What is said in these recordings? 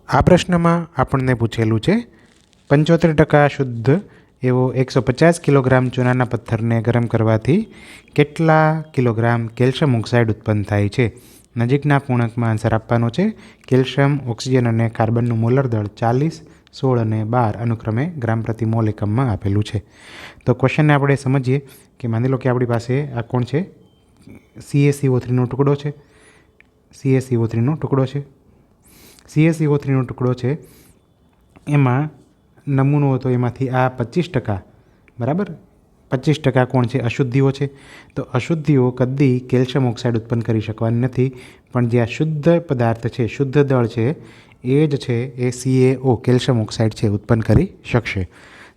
આ પ્રશ્નમાં આપણને પૂછેલું છે 75% શુદ્ધ એવો 150 કિલોગ્રામ ચૂનાના પથ્થરને ગરમ કરવાથી કેટલા કિલોગ્રામ કેલ્શિયમ ઓક્સાઇડ ઉત્પન્ન થાય છે. નજીકના પૂર્ણાંકમાં આન્સર આપવાનો છે. કેલ્શિયમ, ઓક્સિજન અને કાર્બનનું મોલર દળ 40, 16 અને 12 અનુક્રમે ગ્રામ પ્રતિ મોલ એકમમાં આપેલું છે. તો ક્વેશ્ચનને આપણે સમજીએ કે માની લો કે આપણી પાસે આ કોણ છે, CaCO3નો ટુકડો છે. CaCO3નો ટુકડો છે. CaCO3નો ટુકડો છે, એમાં નમૂનો હતો, એમાંથી આ 25%, બરાબર, 25% કોણ છે, અશુદ્ધિઓ છે. તો અશુદ્ધિઓ કદી કેલ્શિયમ ઓક્સાઇડ ઉત્પન્ન કરી શકવાની નથી, પણ જે આ શુદ્ધ પદાર્થ છે, શુદ્ધ દળ છે, એ જ છે એ CaO કેલ્શિયમ ઓક્સાઇડ છે ઉત્પન્ન કરી શકશે.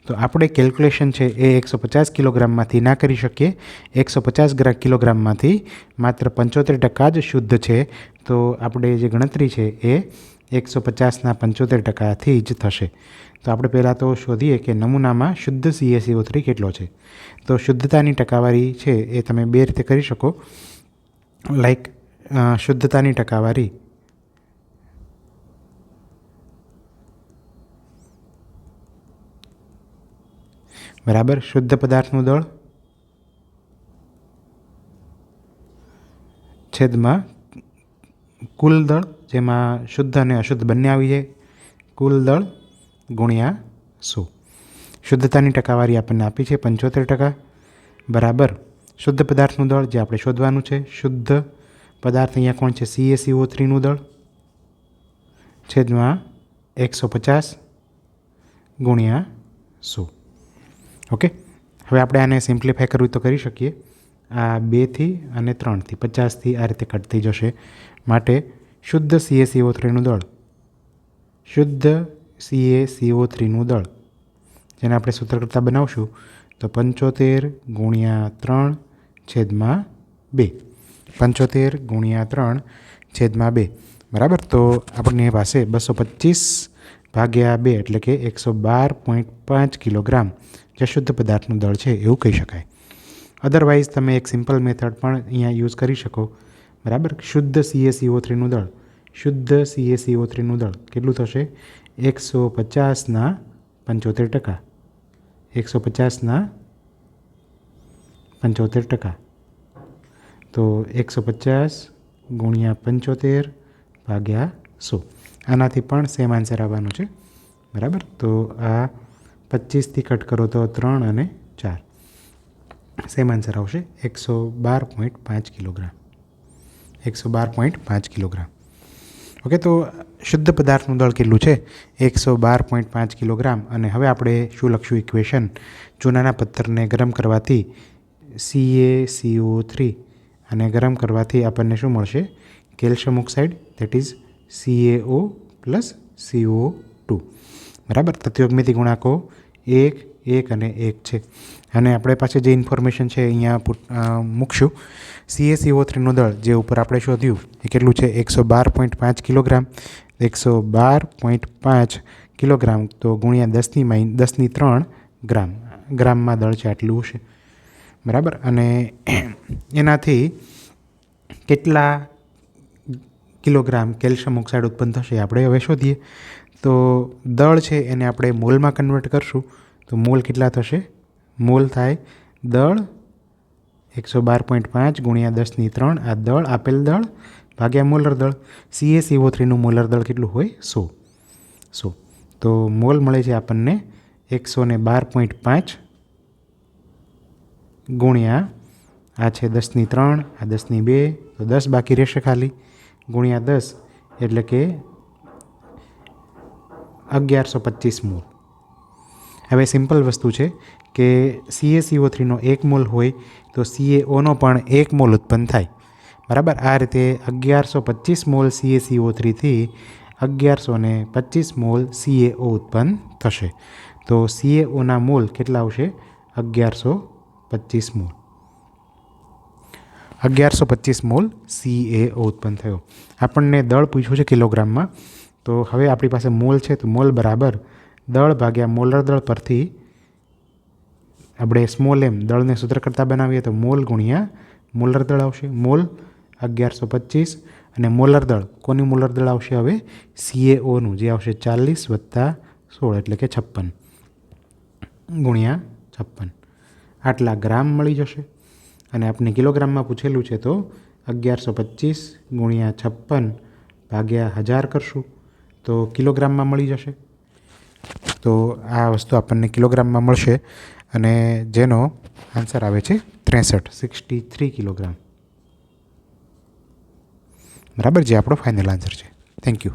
તો આપણે કેલ્ક્યુલેશન છે એ 150 કિલોગ્રામમાંથી ના કરી શકીએ. 150 કિલોગ્રામમાંથી માત્ર 75% જ શુદ્ધ છે. તો આપણે જે ગણતરી છે એ 150ના 75%થી જ થશે. તો આપણે પહેલાં તો શોધીએ કે નમૂનામાં શુદ્ધ CaCO3 કેટલો છે. તો શુદ્ધતાની ટકાવારી છે એ તમે બે રીતે કરી શકો. લાઈક શુદ્ધતાની ટકાવારી બરાબર શુદ્ધ પદાર્થનું દળ છેદમાં કુલ દળ, જેમાં શુદ્ધ અને અશુદ્ધ બંને આવી જાય, કુલ દળ ગુણ્યા 100. શુદ્ધતાની ટકાવારી આપણને આપી છે 75%, બરાબર શુદ્ધ પદાર્થનું દળ જે આપણે શોધવાનું છે. શુદ્ધ પદાર્થ અહીંયા કોણ છે, CaCO3નું દળ છેદમાં 150 ગુણ્યા 100. ઓકે, હવે આપણે આને સિમ્પ્લિફાય કરવું તો કરી શકીએ. આ 2થી અને 3થી 50થી આ રીતે કટ થઈ જશે. માટે શુદ્ધ CaCO3નું દળ, શુદ્ધ CaCO3નું દળ જેને આપણે સૂત્ર કરતાં બનાવશું તો 75 ગુણ્યા 3 છેદમાં 2. 75 ગુણ્યા 3 છેદમાં 2, બરાબર. તો આપણને પાસે 225 ભાગ્યા 2 એટલે કે 112.5 કિલોગ્રામ જે શુદ્ધ પદાર્થનું દળ છે એવું કહી શકાય. અદરવાઇઝ તમે એક સિમ્પલ મેથડ પણ અહીંયા યુઝ કરી શકો, બરાબર. શુદ્ધ CaCO3નું દળ, શુદ્ધ CaCO3નું દળ કેટલું થશે, 150ના 75%, 150ના 75%. તો 150 ગુણ્યા 75 ભાગ્યા 100. આનાથી પણ સેમ આન્સર આવવાનો છે, બરાબર. તો આ 25થી કટ કરો તો 3 અને 4, સેમ આન્સર આવશે 112.5 કિલોગ્રામ. 112.5 કિલોગ્રામ. ઓકે, તો શુદ્ધ પદાર્થનું દળ કેટલું છે, 112.5 કિલોગ્રામ. અને હવે આપણે શું લખશું ઇક્વેશન, ચૂનાના પથ્થરને ગરમ કરવાથી CaCO3 અને ગરમ કરવાથી આપણને શું મળશે, calcium oxide, that is CaO plus CO2, બરાબર. તત્વોગમિતિ ગુણાંકો 1, 1 અને 1 છે. અને આપણે પાસે જે ઇન્ફોર્મેશન છે અહીંયા મૂકશું. CaCO3નું દળ જે ઉપર આપણે શોધ્યું એ કેટલું છે, 112.5 કિલોગ્રામ. 112.5 કિલોગ્રામ તો ગુણ્યા 10⁻³ ગ્રામ, ગ્રામમાં દળ છે આટલું છે, બરાબર. અને એનાથી કેટલા કિલોગ્રામ કેલ્શિયમ ઓક્સાઇડ ઉત્પન્ન થશે આપણે હવે શોધીએ. તો દળ છે એને આપણે મોલમાં કન્વર્ટ કરશું. તો મોલ કેટલા થશે, મોલ થાય દળ 112.5 ગુણ્યા 10⁻³ આ દળ, આપેલ દળ ભાગ્યા મોલર દળ. CaCO3નું મોલર દળ કેટલું હોય, 100. તો મોલ મળે છે આપણને 112.5 ગુણ્યા આ છે 10⁻³ આ 10⁻², તો 10 બાકી રહેશે ખાલી, ગુણ્યા 10 એટલે કે 1125 મોલ. હવે સિમ્પલ વસ્તુ છે કે CaCO3નો 1 મોલ હોય તો CaOનો પણ 1 મોલ ઉત્પન્ન થાય, બરાબર. આ રીતે 1125 મોલ CaCO3થી 1125 મોલ CaO ઉત્પન્ન થશે. તો CaOના મોલ કેટલા આવશે, 1125 મોલ. 1125 મોલ CaO ઉત્પન્ન થયો. આપણને દળ પૂછ્યું છે કિલોગ્રામમાં. તો હવે આપણી પાસે મોલ છે, તો મોલ બરાબર દળ ભાગ્યા મોલર દળ પરથી આપણે સ્મોલ m દળને સૂત્ર કરતાં બનાવીએ તો મોલ ગુણ્યા મોલર દળ આવશે. મોલ 1125 અને મોલર દળ, કોની મોલર દળ આવશે હવે? CaOનું, જે આવશે 40 વત્તા 16 એટલે કે 56 ગુણ્યા 56. આટલા ગ્રામ મળી જશે. અને આપણે કિલોગ્રામમાં પૂછેલું છે તો 1125 ગુણ્યા 56 ભાગ્યા 1000 કરશું તો કિલોગ્રામમાં મળી જશે. તો આ વસ્તુ આપણને કિલોગ્રામમાં મળશે અને જેનો આન્સર આવે છે 63 કિલોગ્રામ. બરાબર, જે આપણો ફાઇનલ આન્સર છે. Thank you.